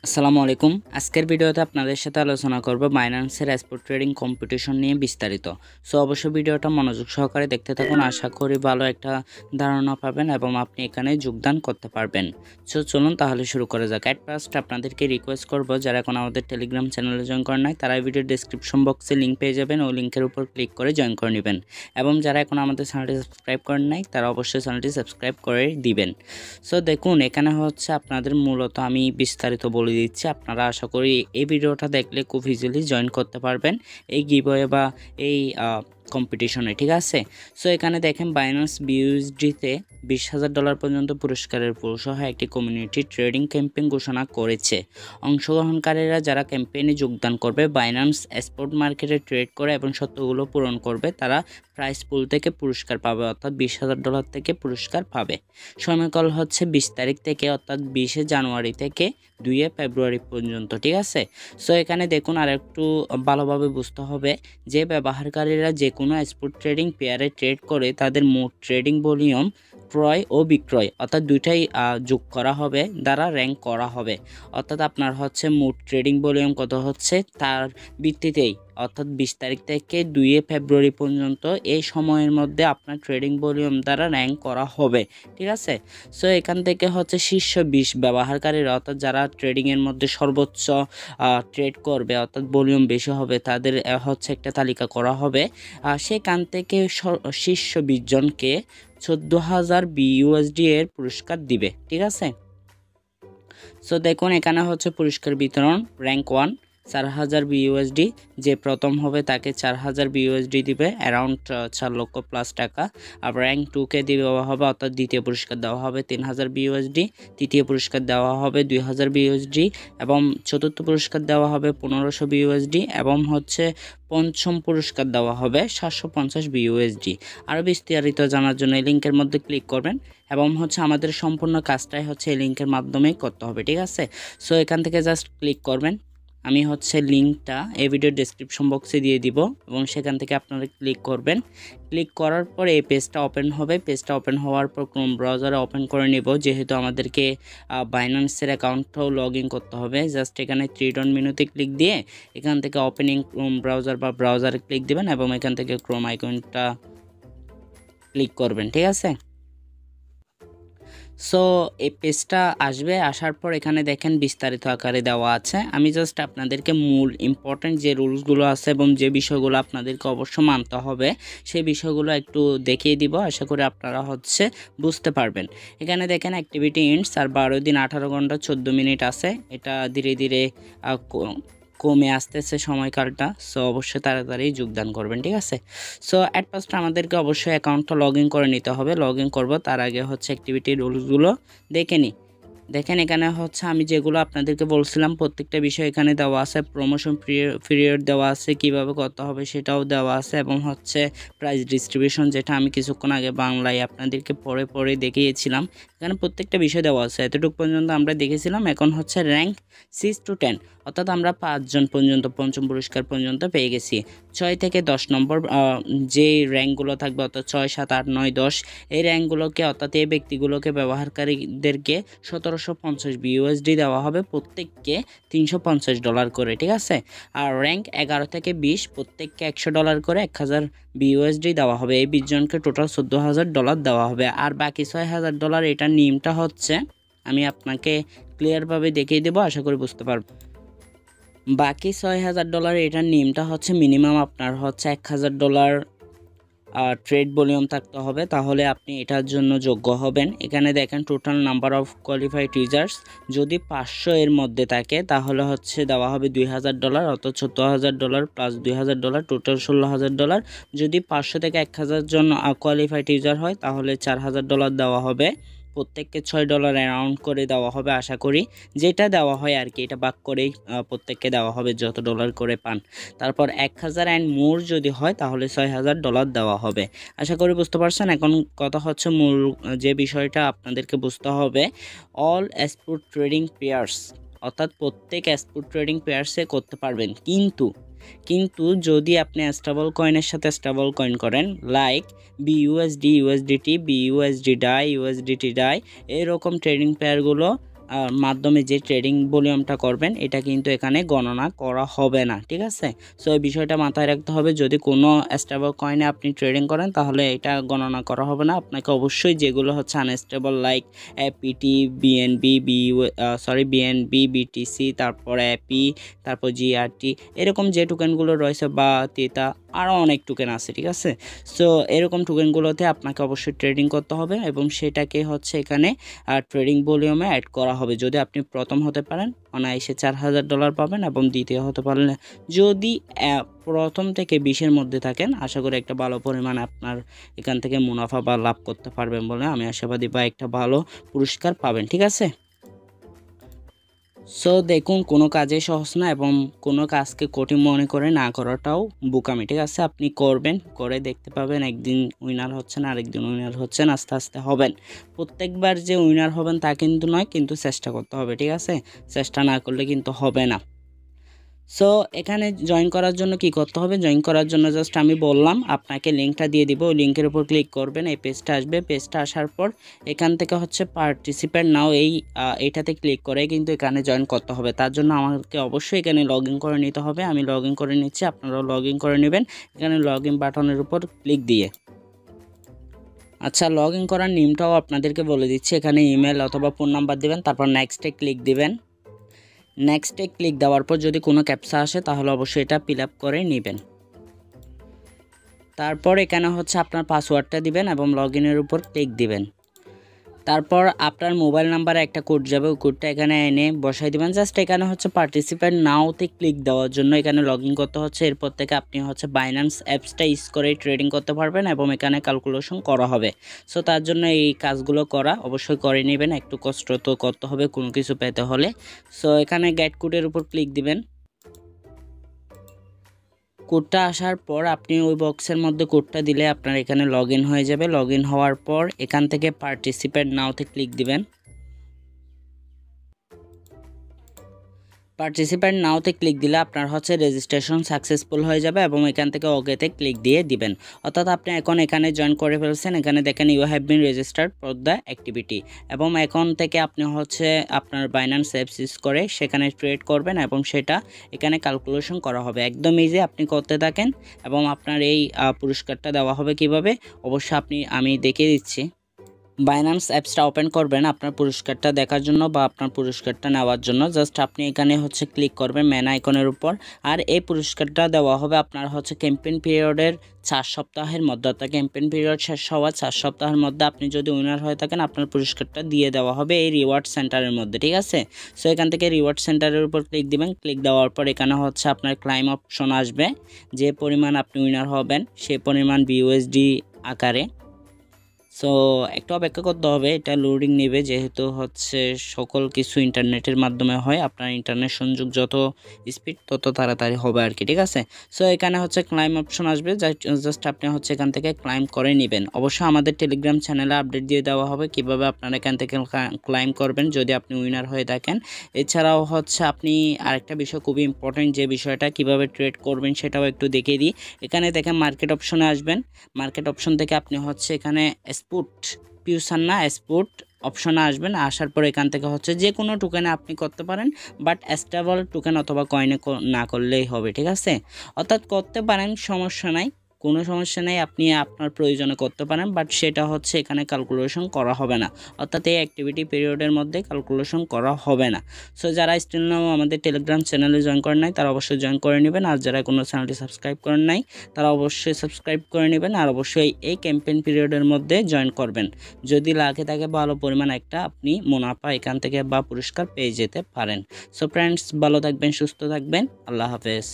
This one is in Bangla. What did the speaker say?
আসসালামু আলাইকুম। আজকের ভিডিওতে আপনাদের সাথে আলোচনা করব বাইন্যান্সের স্পট ট্রেডিং কম্পিটিশন নিয়ে বিস্তারিত। সো অবশ্যই ভিডিওটা মনোযোগ সহকারে দেখতে থাকুন। আশা করি ভালো একটা ধারণা পাবেন এবং আপনি এখানে যোগদান করতে পারবেন। সো চলুন তাহলে শুরু করা যাক। অ্যাট ফার্স্ট আপনাদেরকে রিকোয়েস্ট করব, যারা এখন আমাদের টেলিগ্রাম চ্যানেলে জয়েন করেন নাই তারা ভিডিওর ডেসক্রিপশন বক্সে লিঙ্ক পেয়ে যাবেন, ওই লিঙ্কের উপর ক্লিক করে জয়েন করে নেবেন। এবং যারা এখন আমাদের চ্যানেলটি সাবস্ক্রাইব করেন নাই তারা অবশ্যই চ্যানেলটি সাবস্ক্রাইব করে দিবেন। সো দেখুন, এখানে হচ্ছে আপনাদের মূলত আমি বিস্তারিত বলে দিচ্ছি। আপনারা আশা করি এই ভিডিওটা দেখলে খুব ইজিলি জয়েন করতে পারবেন এই গিভঅ্যাওয়ে বা এই কম্পিটিশনে, ঠিক আছে। সো এখানে দেখেন বাইন্যান্স বিইউএসডিতে $20,000 পর্যন্ত পুরস্কারের সহ একটি কমিউনিটি ট্রেডিং ক্যাম্পেইন ঘোষণা করেছে। অংশগ্রহণকারীরা যারা ক্যাম্পেইনে যোগদান করবে, বাইন্যান্স স্পট মার্কেটে ট্রেড করে এবং শর্তগুলো পূরণ করবে, তারা প্রাইস পুল থেকে পুরস্কার পাবে, অর্থাৎ $20,000 থেকে পুরস্কার পাবে। সময়কাল হচ্ছে 20 তারিখ থেকে, অর্থাৎ 20 জানুয়ারি থেকে 2 ফেব্রুয়ারি পর্যন্ত, ঠিক আছে। সো এখানে দেখুন, আর একটু ভালোভাবে বুঝতে হবে যে ব্যবহারকারীরা যে কোনো স্পট ট্রেডিং পেয়ারে ট্রেড করে তাদের মোট ট্রেডিং ভলিউম ক্রয় ও বিক্রয় অর্থাৎ দুইটাই যোগ করা হবে, দ্বারা র্যাঙ্ক করা হবে। অর্থাৎ আপনার হচ্ছে মোট ট্রেডিং ভলিউম কত হচ্ছে তার ভিত্তিতেই, অর্থাৎ 20 তারিখ থেকে 2 ফেব্রুয়ারি পর্যন্ত এই সময়ের মধ্যে আপনার ট্রেডিং ভলিউম দ্বারা র্যাঙ্ক করা হবে, ঠিক আছে। সো এখান থেকে হচ্ছে শীর্ষ 20 ব্যবহারকারীরা, অর্থাৎ যারা ট্রেডিংয়ের মধ্যে সর্বোচ্চ ট্রেড করবে, অর্থাৎ ভলিউম বেশি হবে, তাদের হচ্ছে একটা তালিকা করা হবে। সেখান থেকে শীর্ষ 20 জনকে 14,000 বিইউএসডি এর পুরস্কার দিবে, ঠিক আছে। সো দেখুন, এখানে হচ্ছে পুরস্কার বিতরণ। র্যাঙ্ক 1 4,000 বিইউএসডি, যে প্রথম হবে তাকে 4,000 বিইউএসডি দিবে, অ্যারাউন্ড 4 লক্ষ প্লাস টাকা। আর র্যাঙ্ক 2কে দেওয়া হবে, অর্থাৎ দ্বিতীয় পুরস্কার দেওয়া হবে 3,000 বিইউএসডি, তৃতীয় পুরস্কার দেওয়া হবে 2,000 বিইউএসডি, এবং চতুর্থ পুরস্কার দেওয়া হবে 1,500 বিইউএসডি, এবং হচ্ছে পঞ্চম পুরস্কার দেওয়া হবে 750 বিইউএসডি। আরও বিস্তারিত জানার জন্য এই লিঙ্কের মধ্যে ক্লিক করবেন, এবং হচ্ছে আমাদের সম্পূর্ণ কাজটাই হচ্ছে এই লিঙ্কের মাধ্যমেই করতে হবে, ঠিক আছে। সো এখান থেকে জাস্ট ক্লিক করবেন। আমি হচ্ছে লিঙ্কটা এই ভিডিওর ডেসক্রিপশন বক্সে দিয়ে দিব, এবং সেখান থেকে আপনারা ক্লিক করবেন। ক্লিক করার পর এই পেজটা ওপেন হবে। পেজটা ওপেন হওয়ার পর ক্রোম ব্রাউজারে ওপেন করে নিব, যেহেতু আমাদেরকে বাইন্যান্সের অ্যাকাউন্টটাও লগ ইন করতে হবে। জাস্ট এখানে 3 ডট মেনুতে ক্লিক দিয়ে এখান থেকে ওপেনিং ক্রোম ব্রাউজার বা ব্রাউজারে ক্লিক দিবেন, এবং এখান থেকে ক্রোম আইকনটা ক্লিক করবেন, ঠিক আছে। সো এই পেজটা আসবে, আসার পর এখানে দেখেন বিস্তারিত আকারে দেওয়া আছে। আমি জাস্ট আপনাদেরকে মূল ইম্পর্টেন্ট যে রুলসগুলো আছে এবং যে বিষয়গুলো আপনাদেরকে অবশ্য মানতে হবে সেই বিষয়গুলো একটু দেখিয়ে দিব, আশা করি আপনারা হচ্ছে বুঝতে পারবেন। এখানে দেখেন অ্যাক্টিভিটি এন্ডস, আর 12 দিন 18 ঘন্টা 14 মিনিট আছে। এটা ধীরে ধীরে কমে আসতেছে সময়কালটা। সো অবশ্যই তাড়াতাড়ি যোগদান করবেন, ঠিক আছে। সো অ্যাট ফার্স্ট আমাদেরকে অবশ্যই অ্যাকাউন্টটা লগ ইন করে নিতে হবে। লগ ইন করবো তার আগে হচ্ছে অ্যাক্টিভিটি রুলসগুলো দেখে নিই। দেখেন, এখানে হচ্ছে আমি যেগুলো আপনাদেরকে বলছিলাম প্রত্যেকটা বিষয় এখানে দেওয়া আছে। প্রমোশন পিরিয়ড দেওয়া আছে, কিভাবে করতে হবে সেটাও দেওয়া আছে, এবং হচ্ছে প্রাইস ডিস্ট্রিবিউশন, যেটা আমি কিছুক্ষণ আগে বাংলায় আপনাদেরকে পড়ে দেখিয়েছিলাম। এখানে প্রত্যেকটা বিষয় দেওয়া আছে। এতটুকু পর্যন্ত আমরা দেখেছিলাম। এখন হচ্ছে র্যাঙ্ক 6 to 10, অর্থাৎ আমরা 5 জন পর্যন্ত পঞ্চম পুরস্কার পর্যন্ত পেয়ে গেছি। 6 থেকে 10 নম্বর যে র্যাঙ্কগুলো থাকবে, অর্থাৎ 6, 7, 8, 9, 10 এই র্যাঙ্কগুলোকে, অর্থাৎ এই ব্যক্তিগুলোকে, ব্যবহারকারীদেরকে 1,750 বিইউএসডি দেওয়া হবে, প্রত্যেককে $350 করে, ঠিক আছে। আর র্যাঙ্ক 11 থেকে 20 প্রত্যেককে $100 করে 1,000 বিইউএসডি দেওয়া হবে। এই 20 জনকে টোটাল $14,000 দেওয়া হবে। আর বাকি $6,000 এটার নিয়মটা হচ্ছে আমি আপনাকে ক্লিয়ারভাবে দেখিয়ে দেবো, আশা করি বুঝতে পারব। বাকি $6,000 এটার নিয়মটা হচ্ছে মিনিমাম আপনার হচ্ছে $1,000 ট্রেড ভলিউম থাকতে হবে, তাহলে আপনি এটার জন্য যোগ্য হবেন। এখানে দেখেন total number of qualified users, যদি 500 এর মধ্যে থাকে তাহলে হচ্ছে দেওয়া হবে $2,000, অর্থাৎ $14,000 প্লাস $2,000, টোটাল $16,000। যদি 500 থেকে 1,000 জন কোয়ালিফাইড ইউজার হয় তাহলে $4,000 দেওয়া হবে। প্রত্যেককে $6 অ্যারাউন্ড করে দেওয়া হবে, আশা করি যেটা দেওয়া হয় আর কি, এটা ভাগ করেই প্রত্যেককে দেওয়া হবে যত ডলার করে পান। তারপর 1,000 অ্যান্ড মোর যদি হয় তাহলে $6,000 দেওয়া হবে। আশা করি বুঝতে পারছেন। এখন কথা হচ্ছে মূল যে বিষয়টা আপনাদেরকে বুঝতে হবে, অল স্পট ট্রেডিং পেয়ার্স, অর্থাৎ প্রত্যেক স্পট ট্রেডিং পেয়ার্সে করতে পারবেন, কিন্তু যদি আপনি স্টেবল কয়েনের সাথে স্টেবল কয়েন করেন, like BUSD, USDT, BUSD die, USDT die, এরকম ট্রেডিং পেয়ারগুলো মাধ্যমে যে ট্রেডিং ভলিউমটা করবেন এটা কিন্তু এখানে গণনা করা হবে না, ঠিক আছে। সো এই বিষয়টা মাথায় রাখতে হবে। যদি কোনো স্টেবল কয়েনে আপনি ট্রেডিং করেন তাহলে এটা গণনা করা হবে না। আপনাকে অবশ্যই যেগুলো হচ্ছে unstable like apt, BNB, BTC, তারপর অ্যাপি, তারপর জিআরটি, এরকম যে টোকেনগুলো রয়েছে বা তেতা, আরও অনেক টোকেন আছে, ঠিক আছে। সো এরকম টোকেনগুলোতে আপনাকে অবশ্যই ট্রেডিং করতে হবে এবং সেটাকে হচ্ছে এখানে ট্রেডিং ভলিউমে অ্যাড করা হবে। যদি আপনি প্রথম হতে পারেন অনায়াসে $4000 পাবেন এবং দ্বিতীয় হতে পারলে যদি প্রথম থেকে 20-এর মধ্যে থাকেন আশা করি একটা ভালো পরিমাণ আপনার এখান থেকে মুনাফা বা লাভ করতে পারবেন বলে আমি আশাবাদী, বা একটা ভালো পুরস্কার পাবেন, ঠিক আছে। সো দেখুন, কোনো কাজে সহজ না এবং কোনো কাজকে কঠিন মনে করে না করাটাও বোকামি, ঠিক আছে। আপনি করবেন, করে দেখতে পাবেন একদিন উইনার হচ্ছেন, আরেকদিন উইনার হচ্ছেন, আস্তে আস্তে হবেন। প্রত্যেকবার যে উইনার হবেন তা কিন্তু নয়, কিন্তু চেষ্টা করতে হবে, ঠিক আছে। চেষ্টা না করলে কিন্তু হবে না। সো এখানে জয়েন করার জন্য কি করতে হবে? জয়েন করার জন্য জাস্ট আমি বললাম আপনাকে লিঙ্কটা দিয়ে দিব, ওই লিঙ্কের উপর ক্লিক করবেন, এই পেজটা আসবে। পেজটা আসার পর এখান থেকে হচ্ছে পার্টিসিপেট নাও এইটাতে ক্লিক করে কিন্তু এখানে জয়েন করতে হবে। তার জন্য আমাকে অবশ্যই এখানে লগ ইন করে নিতে হবে। আমি লগ ইন করে নিচ্ছি, আপনারাও লগ ইন করে নেবেন এখানে লগ ইন বাটনের উপর ক্লিক দিয়ে। আচ্ছা, লগ ইন করার নিয়মটাও আপনাদেরকে বলে দিচ্ছি। এখানে ইমেল অথবা ফোন নাম্বার দিবেন, তারপর নেক্সটে ক্লিক দিবেন। নেক্সটে ক্লিক দেওয়ার পর যদি কোনো ক্যাপচা আসে তাহলে অবশ্যই এটা ফিল আপ করে নেবেন। তারপর এখানে হচ্ছে আপনার পাসওয়ার্ডটা দিবেন এবং লগ ইনের উপর ক্লিক দিবেন। তারপর আপনার মোবাইল নাম্বারে একটা কোড যাবে, ওই কোডটা এখানে এনে বসাই দিবেন। জাস্ট এখানে হচ্ছে পার্টিসিপেট নাওতে ক্লিক দেওয়ার জন্য এখানে লগ ইন করতে হচ্ছে। এরপর থেকে আপনি হচ্ছে বাইন্যান্স অ্যাপসটা ইউজ করে ট্রেডিং করতে পারবেন এবং এখানে ক্যালকুলেশন করা হবে। সো তার জন্য এই কাজগুলো করা অবশ্যই করে নেবেন, একটু কষ্ট তো করতে হবে কোনো কিছু পেতে হলে। সো এখানে গেট কোডের উপর ক্লিক দিবেন। কোডটা আসার পর আপনি ওই বক্সের মধ্যে কোডটা দিলে আপনার এখানে লগ ইন হয়ে যাবে। লগ ইন হওয়ার পর এখান থেকে পার্টিসিপেট নাওতে ক্লিক দিবেন। পার্টিসিপেট নাওতে ক্লিক দিলে আপনার হচ্ছে রেজিস্ট্রেশন সাকসেসফুল হয়ে যাবে এবং এখান থেকে ওকেতে ক্লিক দিয়ে দিবেন। অর্থাৎ আপনি এখন এখানে জয়েন করে ফেলছেন। এখানে দেখেন you have been registered for the activity, এবং এখন থেকে আপনি হচ্ছে আপনার বাইন্যান্স অ্যাপস ইউজ করে সেখানে ট্রেড করবেন এবং সেটা এখানে ক্যালকুলেশন করা হবে। একদম ইজি, আপনি করতে থাকেন এবং আপনার এই পুরস্কারটা দেওয়া হবে কিভাবে অবশ্যই আমি দেখিয়ে দিচ্ছি। বাইন্যান্স অ্যাপসটা ওপেন করবেন আপনার পুরস্কারটা দেখার জন্য বা আপনার পুরস্কারটা নেওয়ার জন্য। জাস্ট আপনি এখানে হচ্ছে ক্লিক করবেন ম্যান আইকনের উপর, আর এই পুরস্কারটা দেওয়া হবে আপনার হচ্ছে ক্যাম্পেইন পিরিয়ডের 4 সপ্তাহের মধ্যে। অর্থাৎ ক্যাম্পেইন পিরিয়ড শেষ হওয়ার 4 সপ্তাহের মধ্যে আপনি যদি উইনার হয়ে থাকেন আপনার পুরস্কারটা দিয়ে দেওয়া হবে এই রিওয়ার্ড সেন্টারের মধ্যে, ঠিক আছে। সো এখান থেকে রিওয়ার্ড সেন্টারের উপর ক্লিক দিবেন। ক্লিক দেওয়ার পর এখানে হচ্ছে আপনার ক্লাইম অপশন আসবে, যে পরিমাণ আপনি উইনার হবেন সেই পরিমাণ বিউএসডি আকারে। সো একটু অপেক্ষা করতে হবে, এটা লোডিং নেবে, যেহেতু হচ্ছে সকল কিছু ইন্টারনেটের মাধ্যমে হয়। আপনার ইন্টারনেট সংযোগ যত স্পিড তত তাড়াতাড়ি হবে আর কি, ঠিক আছে। সো এখানে হচ্ছে ক্লাইম অপশন আসবে, জাস্ট আপনি হচ্ছে এখান থেকে ক্লাইম করে নেবেন। অবশ্যই আমাদের টেলিগ্রাম চ্যানেলে আপডেট দিয়ে দেওয়া হবে কিভাবে আপনারা এখান থেকে ক্লাইম করবেন যদি আপনি উইনার হয়ে থাকেন। এছাড়াও হচ্ছে আপনি আরেকটা বিষয় খুবই ইম্পর্টেন্ট, যে বিষয়টা কিভাবে ট্রেড করবেন সেটাও একটু দেখিয়ে দিই। এখানে দেখেন মার্কেট অপশনে আসবেন। মার্কেট অপশন থেকে আপনি হচ্ছে এখানে স্পট অপশনে আসবেন। আসার পর এখান থেকে হচ্ছে যে কোনো টোকেনে আপনি করতে পারেন, বাট স্টেবল টোকেন অথবা কয়েনে না করলেই হবে, ঠিক আছে। অর্থাৎ করতে পারেন, সমস্যা নাই, কোনো সমস্যা নেই, আপনি আপনার প্রয়োজনে করতে পারেন, বাট সেটা হচ্ছে এখানে ক্যালকুলেশন করা হবে না। অর্থাৎ এই অ্যাক্টিভিটি পিরিয়ডের মধ্যে ক্যালকুলেশন করা হবে না। সো যারা স্টিল নাও আমাদের টেলিগ্রাম চ্যানেলে জয়েন করেন নাই তারা অবশ্যই জয়েন করে নেবেন, আর যারা কোনো চ্যানেলটি সাবস্ক্রাইব করেন নাই তারা অবশ্যই সাবস্ক্রাইব করে নেবেন, আর অবশ্যই এই ক্যাম্পেইন পিরিয়ডের মধ্যে জয়েন করবেন। যদি লাগে থাকে ভালো পরিমাণ একটা আপনি মুনাফা এখান থেকে বা পুরস্কার পেয়ে যেতে পারেন। সো ফ্রেন্ডস, ভালো থাকবেন, সুস্থ থাকবেন, আল্লাহ হাফেজ।